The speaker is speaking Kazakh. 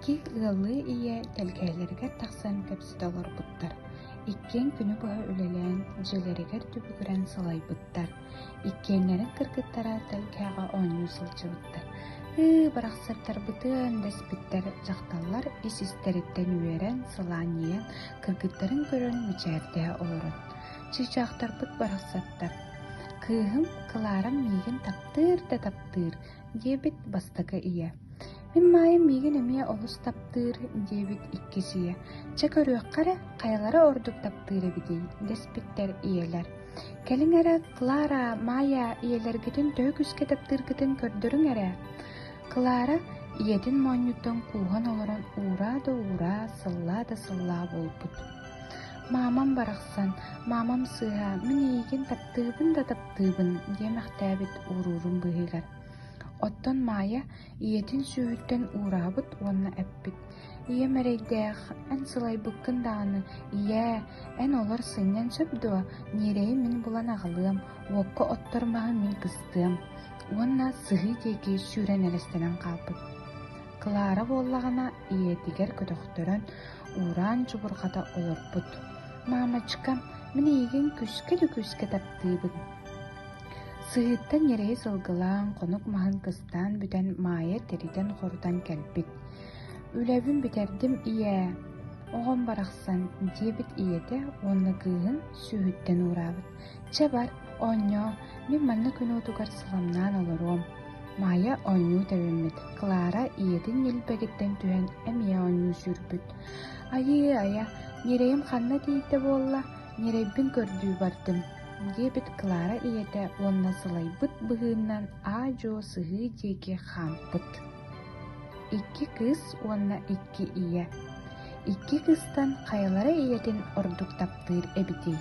Икки ылы ие телгәйләргә тақсан кәпсит алар буттар. Иккен күні бұға үлелән жылерігер түбігірен салай буттар. Иккенлерін кыргыттара телгәға 10 сылчы буттар. Барақсыртар бұтын дәспіттер жақталар исістеріттен үйерен сыланиян кыргыттарын көрін мүчәрде олырын. Чыжақтар бұт барақсаттар. Кыгым кыларам мигін таптыр да таптыр, дебіт бастығы ие. Мен майым мигін әме олыс таптыр, дебіт иккесие. Чак өріққара қайлары ордук таптыры бідей, дәспіттер иелер. Кәлің әрі Клара, Майя иелер гітін төг үске таптыр гітін көрдірің әрі. Клара иетін монюттан куған олырын ура да ура, сылла да сылла болбыд. Мамам барақсан, мамам сыға, мен ейген таптыбын да таптыбын, демәқтәбіт урурын бұғығар. Оттон Майя иетін сүйіттен урабыт, онна әппіт. Ие мәрейдәқ, ән сылай бұққын дағаны, ие, ән олар сыңнан сөпдуа, нерей мен бұлан ағылым, оққа оттармағы мен қыстым. Онна сығы деге сүйрен әрестенен қалпыт. Клара боллағана иетігер көтіқтірін уран чубырғада олырпыт. Мамачкам, мен еген күске таптыбын. Сығыттан ерей сылғылан, қонық мағын қыстан бүтән Майя териден қордан кәлбіт. Үләбін бітердім ие, оғын барақсан, дебіт иеті, онны күйін сүйіттен урабыт. Чабар, оньо, мен манны күні отуғар сыламнан олырым. Майя онью тәуіммет. Клара иетін елбәгеттен түән әмия онью сүрбіт. Ая, нерейім қанна дейті болла, нерейбін көрдүү бардым. Дебіт Клара иеті онна сылай бұт бұғыннан ажо сығы деге қампыт. Икки кыз онна икки ие. Икки кызтан қайлары иетін ордук таптыр әбідей.